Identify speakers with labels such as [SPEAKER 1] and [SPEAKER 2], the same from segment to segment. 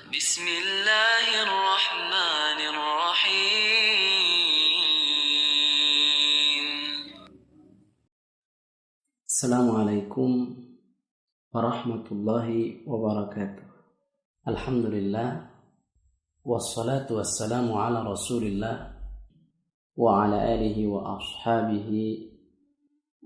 [SPEAKER 1] Bismillahirrahmanirrahim.
[SPEAKER 2] Assalamualaikum warahmatullahi wabarakatuh. Alhamdulillah, wassalatu wassalamu ala rasulillah wa ala alihi wa ashabihi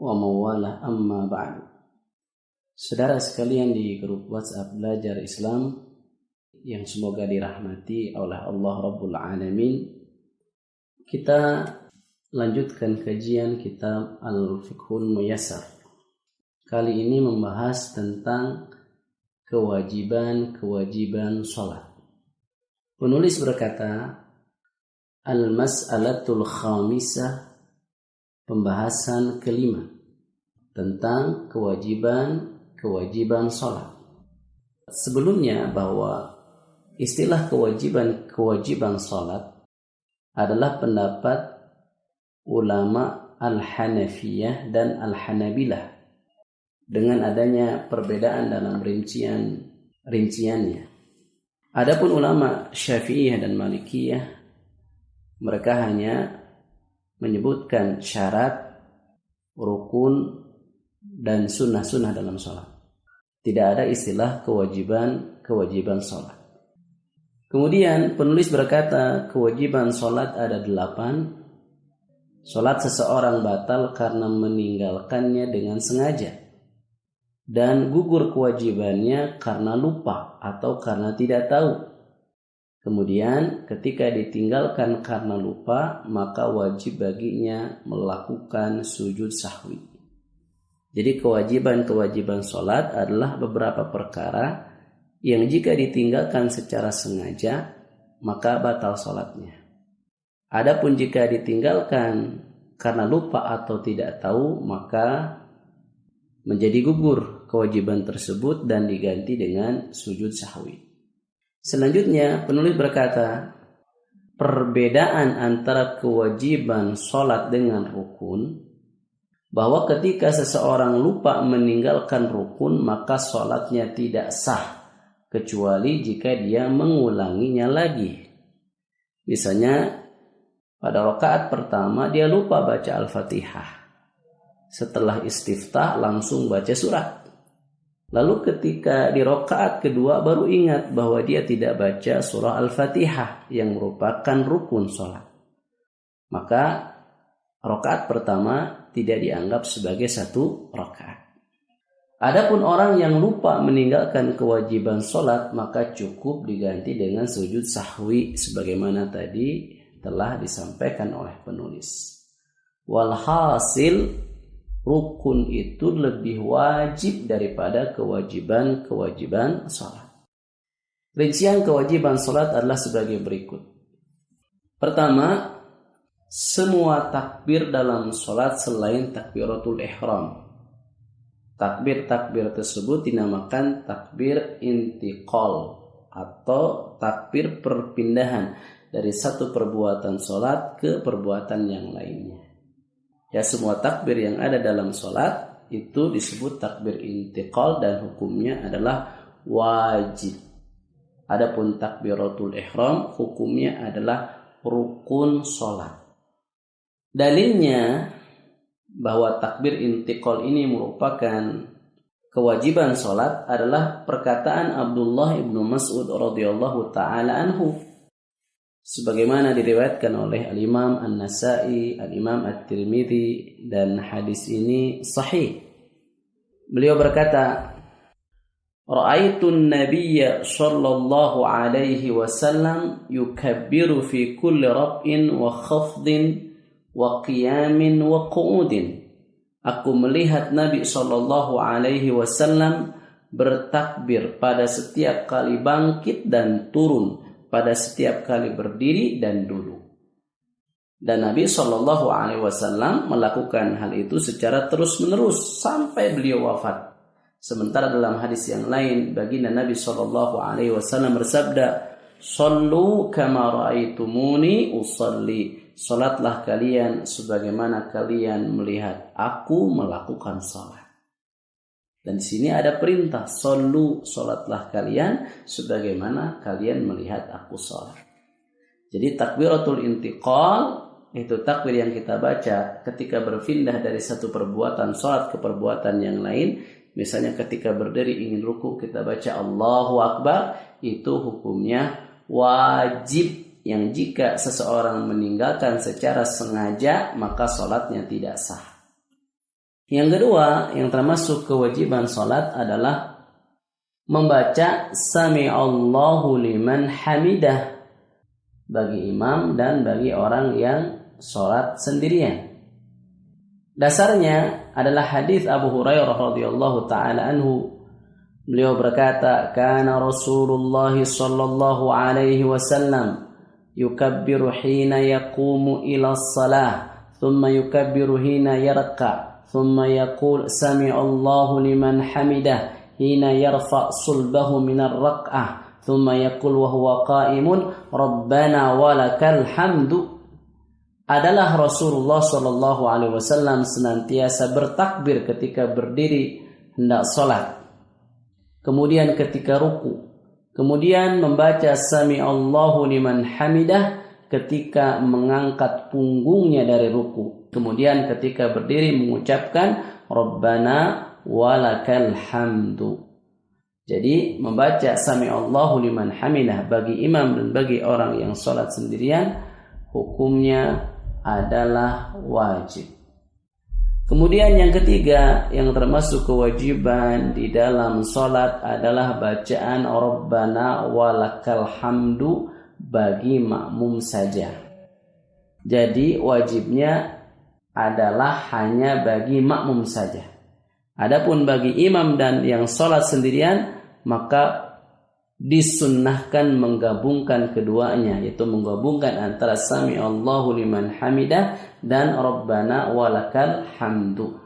[SPEAKER 2] wa mawala amma ba'du. Saudara sekalian di grup WhatsApp Belajar Islam yang semoga dirahmati oleh Allah Rabbul Alamin, kita lanjutkan kajian kitab Al-Fiqhul Muyassar. Kali ini membahas tentang kewajiban sholat. Penulis berkata, Al-Mas'alatul Khamisah, pembahasan kelima tentang kewajiban sholat. Sebelumnya bahwa istilah kewajiban sholat adalah pendapat ulama Al-Hanafiyah dan Al-Hanabilah dengan adanya perbedaan dalam rinciannya. Adapun ulama Syafi'iyah dan Malikiyah, mereka hanya menyebutkan syarat, rukun, dan sunnah-sunnah dalam sholat. Tidak ada istilah kewajiban sholat. Kemudian penulis berkata kewajiban sholat ada 8. Sholat seseorang batal karena meninggalkannya dengan sengaja, dan gugur kewajibannya karena lupa atau karena tidak tahu. Kemudian ketika ditinggalkan karena lupa, maka wajib baginya melakukan sujud sahwi. Jadi kewajiban sholat adalah beberapa perkara yang jika ditinggalkan secara sengaja, maka batal sholatnya. Adapun jika ditinggalkan karena lupa atau tidak tahu, maka menjadi gugur kewajiban tersebut dan diganti dengan sujud sahwi. Selanjutnya penulis berkata, perbedaan antara kewajiban sholat dengan rukun, bahwa ketika seseorang lupa meninggalkan rukun, maka sholatnya tidak sah kecuali jika dia mengulanginya lagi. Misalnya pada rakaat pertama dia lupa baca Al-Fatihah. Setelah istiftah langsung baca surat. Lalu ketika di rakaat kedua baru ingat bahwa dia tidak baca surah Al-Fatihah yang merupakan rukun sholat. Maka rakaat pertama tidak dianggap sebagai satu rakaat. Adapun orang yang lupa meninggalkan kewajiban sholat, maka cukup diganti dengan sujud sahwi sebagaimana tadi telah disampaikan oleh penulis. Walhasil, rukun itu lebih wajib daripada kewajiban sholat. Rincian kewajiban sholat adalah sebagai berikut. Pertama, semua takbir dalam sholat selain takbiratul ihram. Takbir tersebut dinamakan takbir intiqal atau takbir perpindahan dari satu perbuatan sholat ke perbuatan yang lainnya. Ya, semua takbir yang ada dalam sholat itu disebut takbir intiqal dan hukumnya adalah wajib. Adapun takbiratul ihram hukumnya adalah rukun sholat. Dalilnya bahwa takbir intiqal ini merupakan kewajiban sholat adalah perkataan Abdullah ibnu Mas'ud radhiyallahu ta'ala anhu, sebagaimana diriwayatkan oleh Al-Imam An-Nasa'i, Al-Imam At-Tirmidzi, dan hadis ini sahih. Beliau berkata, Ra'aitun nabiyya sallallahu alaihi wasallam yukabbiru fi kulli raf'in wa khafdin wa qiyamin wa qu'udin. Aku melihat Nabi sallallahu alaihi wasallam bertakbir pada setiap kali bangkit dan turun, pada setiap kali berdiri dan duduk. Dan Nabi sallallahu alaihi wasallam melakukan hal itu secara terus-menerus sampai beliau wafat. Sementara dalam hadis yang lain, baginda Nabi sallallahu alaihi wasallam bersabda, "Shallu kama ra'aitumuni usalli." Salatlah kalian sebagaimana kalian melihat aku melakukan salat. Dan di sini ada perintah, shollu, salatlah kalian sebagaimana kalian melihat aku salat. Jadi takbiratul intiqal itu takbir yang kita baca ketika berpindah dari satu perbuatan salat ke perbuatan yang lain. Misalnya ketika berdiri ingin ruku kita baca Allahu Akbar, itu hukumnya wajib, yang jika seseorang meninggalkan secara sengaja maka salatnya tidak sah. Yang kedua yang termasuk kewajiban salat adalah membaca Sami'allahu liman hamidah bagi imam dan bagi orang yang salat sendirian. Dasarnya adalah hadis Abu Hurairah radhiyallahu taala anhu. Beliau berkata, "Kana Rasulullah sallallahu alaihi wasallam yukabbiru hina yaqumu ila shalah, thumma yukabbiru hina yarka', thumma yaqul sami'allahu liman hamidah hina yarfa' sulbahu min ar-rak'ah, thumma yaqul wa huwa qa'imun rabbana walakal hamdu." Adalah Rasulullah sallallahu alaihi wasallam senantiasa bertakbir ketika berdiri hendak salat, kemudian ketika ruku, kemudian membaca Sami'allahu liman hamidah ketika mengangkat punggungnya dari ruku, kemudian ketika berdiri mengucapkan Rabbana walakal hamdu. Jadi membaca Sami'allahu liman hamidah bagi imam dan bagi orang yang salat sendirian hukumnya adalah wajib. Kemudian yang ketiga yang termasuk kewajiban di dalam salat adalah bacaan Rabbana walakal hamdu bagi makmum saja. Jadi wajibnya adalah hanya bagi makmum saja. Adapun bagi imam dan yang salat sendirian maka disunnahkan menggabungkan keduanya, yaitu menggabungkan antara Sami'allahu liman hamidah dan Rabbana walakal hamdu.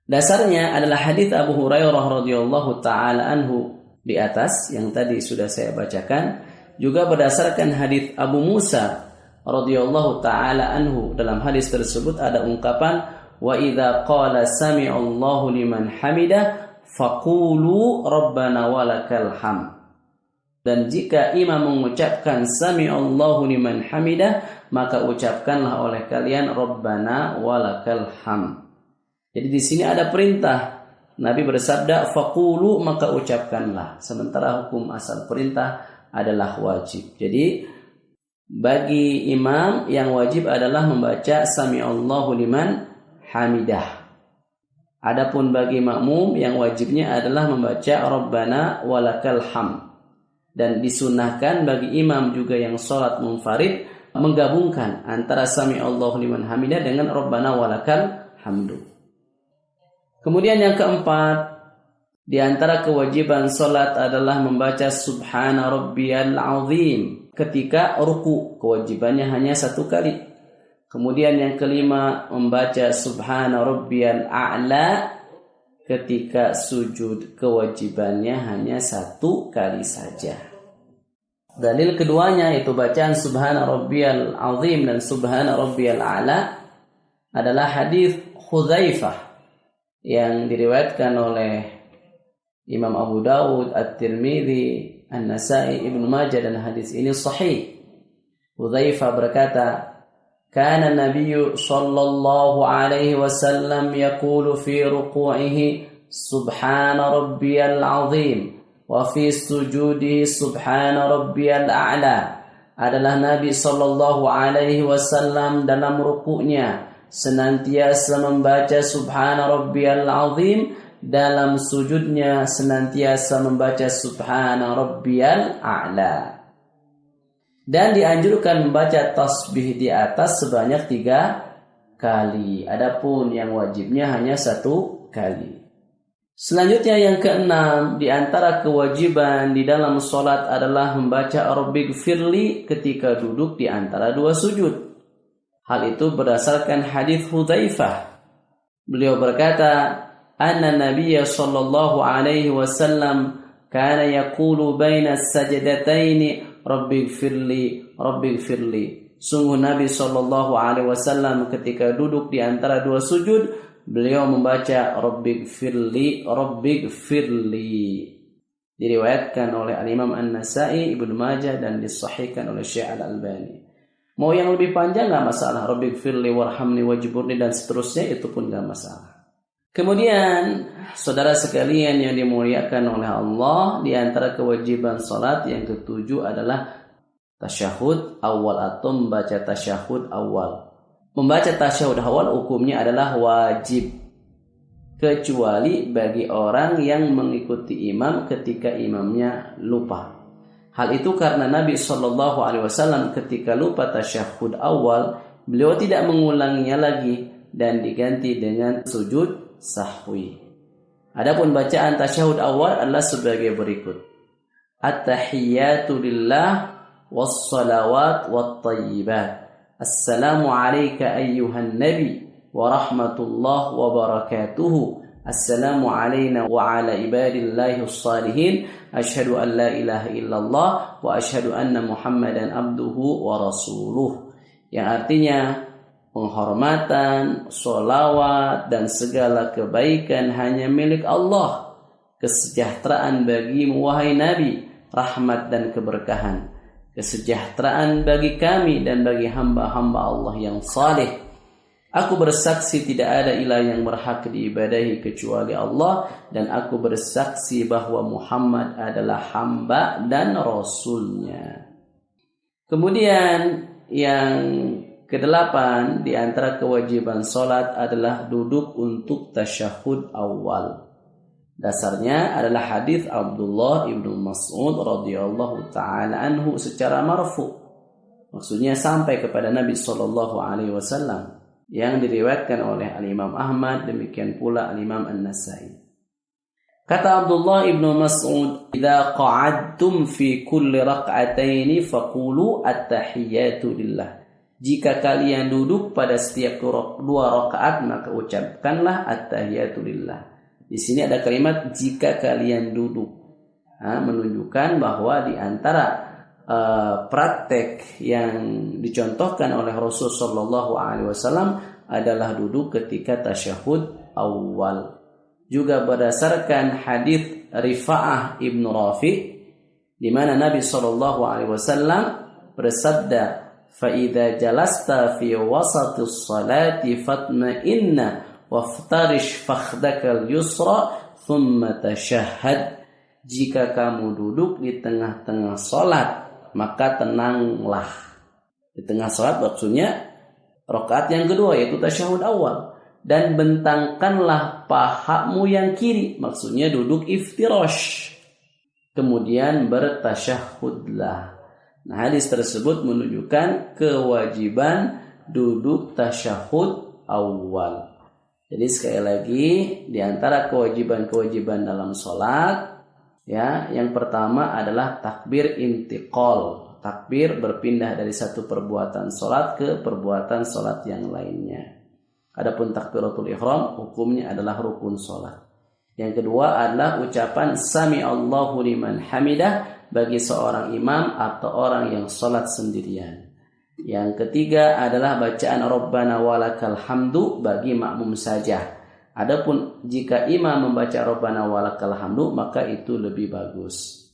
[SPEAKER 2] Dasarnya adalah hadis Abu Hurairah radhiyallahu taala anhu di atas yang tadi sudah saya bacakan, juga berdasarkan hadis Abu Musa radhiyallahu taala anhu. Dalam hadis tersebut ada ungkapan wa idza qala sami'allahu liman hamidah faqulu rabbana walakal hamd. Dan jika imam mengucapkan Sami'allahu liman hamidah, maka ucapkanlah oleh kalian Rabbana walakal hamd. Jadi di sini ada perintah. Nabi bersabda, faqulu, maka ucapkanlah. Sementara hukum asal perintah adalah wajib. Jadi bagi imam yang wajib adalah membaca Sami'allahu liman hamidah. Adapun bagi makmum yang wajibnya adalah membaca Rabbana walakal hamd. Dan disunahkan bagi imam juga yang sholat munfarid menggabungkan antara Sami'allahu liman hamidah dengan Rabbana walakal hamdu. Kemudian yang keempat, di antara kewajiban sholat adalah membaca Subhana Rabbiyal Azim ketika ruku, kewajibannya hanya satu kali. Kemudian yang kelima, membaca Subhana Rabbiyal A'la ketika sujud, kewajibannya hanya satu kali saja. Dalil keduanya yaitu bacaan Subhana Rabbiyal Azim dan Subhana Rabbiyal A'la adalah hadis Hudzaifah yang diriwayatkan oleh Imam Abu Dawud, At-Tirmidzi, An-Nasa'i, Ibnu Majah, dan hadis ini sahih. Hudzaifah berkata, "Kana Nabiyyu sallallahu alaihi wasallam yaqulu fi ruku'ihi Subhana Rabbiyal Azim wa fi sujudihi Subhana Rabbiyal A'la." Adalah Nabi sallallahu alaihi wasallam dalam rukuknya senantiasa membaca Subhana Rabbiyal Azim, dalam sujudnya senantiasa membaca Subhana Rabbiyal A'la. Dan dianjurkan membaca tasbih di atas sebanyak 3 kali. Adapun yang wajibnya hanya 1 kali. Selanjutnya yang keenam, di antara kewajiban di dalam sholat adalah membaca Rabbighfirli ketika duduk di antara 2 sujud. Hal itu berdasarkan hadis Hudzaifah. Beliau berkata, "Anna Nabiyya sallallahu alaihi wasallam kana yaqulu baina as-sajdataini Rabbighfirli, Rabbighfirli." Sungguh Nabi sallallahu alaihi wasallam ketika duduk di antara 2 sujud, beliau membaca Rabbighfirli. Diriwayatkan oleh Al-Imam An-Nasai, Ibnu Majah, dan disahihkan oleh Syekh Al-Albani. Mau yang lebih panjang nggak masalah, Rabbighfirli warhamni wajburni dan seterusnya, itu pun nggak masalah. Kemudian saudara sekalian yang dimuliakan oleh Allah, di antara kewajiban salat yang ketujuh adalah tasyahud awal atau membaca tasyahud awal. Membaca tasyahud awal hukumnya adalah wajib, kecuali bagi orang yang mengikuti imam ketika imamnya lupa. Hal itu karena Nabi SAW ketika lupa tasyahud awal, beliau tidak mengulanginya lagi dan diganti dengan sujud sahwi. Adapun bacaan tasyahud awal adalah sebagai berikut: At-tahiyyatu lillah was-salawat wat-thayyibat. Assalamu alayka ayyuhan nabi wa rahmatullah wa barakatuhu. Assalamu alayna wa ala ibadillahi as-salihin. Asyhadu an la ilaha illallah wa asyhadu anna Muhammadan abduhu wa rasuluh. Yang artinya penghormatan, sholawat, dan segala kebaikan hanya milik Allah. Kesejahteraan bagimu wahai Nabi, rahmat dan keberkahan. Kesejahteraan bagi kami dan bagi hamba-hamba Allah yang saleh. Aku bersaksi tidak ada ilah yang berhak diibadahi kecuali Allah, dan aku bersaksi bahwa Muhammad adalah hamba dan rasulnya. Kemudian yang kedelapan di antara kewajiban salat adalah duduk untuk tasyahud awal. Dasarnya adalah hadis Abdullah ibnu Mas'ud radhiyallahu taala anhu secara marfu. Maksudnya sampai kepada Nabi sallallahu alaihi wasallam, yang diriwayatkan oleh Al-Imam Ahmad, demikian pula Al-Imam An-Nasai. Kata Abdullah ibnu Mas'ud, "Idza qa'adtum fi kulli raq'ataini faqulu at-tahiyyatu lillah." Jika kalian duduk pada setiap dua rakaat, maka ucapkanlah at-tahiyyatu lillah. Di sini ada kalimat jika kalian duduk, menunjukkan bahwa di antara praktek yang dicontohkan oleh Rasul Shallallahu Alaihi Wasallam adalah duduk ketika tasyahud awal. Juga berdasarkan hadis Rifa'ah ibnu Rafi, di mana Nabi Shallallahu Alaihi Wasallam bersabda, "Fa'idha jalasta fi wasatis salati fatma'inna waftarish fakhdakal yusra thumma tashahhad." Jika kamu duduk di tengah-tengah salat, maka tenanglah. Di tengah salat maksudnya rakaat yang kedua, yaitu tasyahud awal, dan bentangkanlah pahamu yang kiri, maksudnya duduk iftirash. Kemudian bertasyahudlah. Nah, hadis tersebut menunjukkan kewajiban duduk tasyahud awal. Jadi sekali lagi, di antara kewajiban-kewajiban dalam sholat, ya, yang pertama adalah takbir intiqal. Takbir berpindah dari satu perbuatan sholat ke perbuatan sholat yang lainnya. Adapun takbiratul ihram, hukumnya adalah rukun sholat. Yang kedua adalah ucapan Sami Allahu liman hamidah bagi seorang imam atau orang yang sholat sendirian. Yang ketiga adalah bacaan Rabbana walakal hamdu bagi makmum saja. Adapun jika imam membaca Rabbana walakal hamdu, maka itu lebih bagus.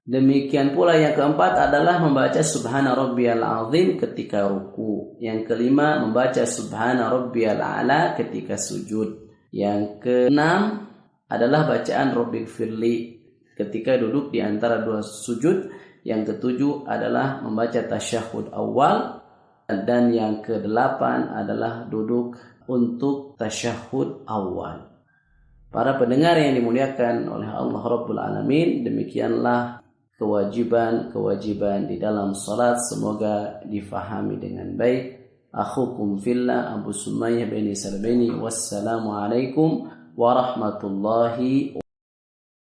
[SPEAKER 2] Demikian pula yang keempat adalah membaca Subhana Rabbiyal Azim ketika ruku. Yang kelima membaca Subhana Rabbiyal A'la ketika sujud. Yang keenam adalah bacaan Rabbighfirli ketika duduk di antara dua sujud. Yang ketujuh adalah membaca tasyahud awal. Dan yang kedelapan adalah duduk untuk tasyahud awal. Para pendengar yang dimuliakan oleh Allah Rabbul Alamin, demikianlah kewajiban-kewajiban di dalam salat. Semoga difahami dengan baik. Akhukum fillah Abu Sumayyah bin Sarbini. Wassalamualaikum warahmatullahi wabarakatuh.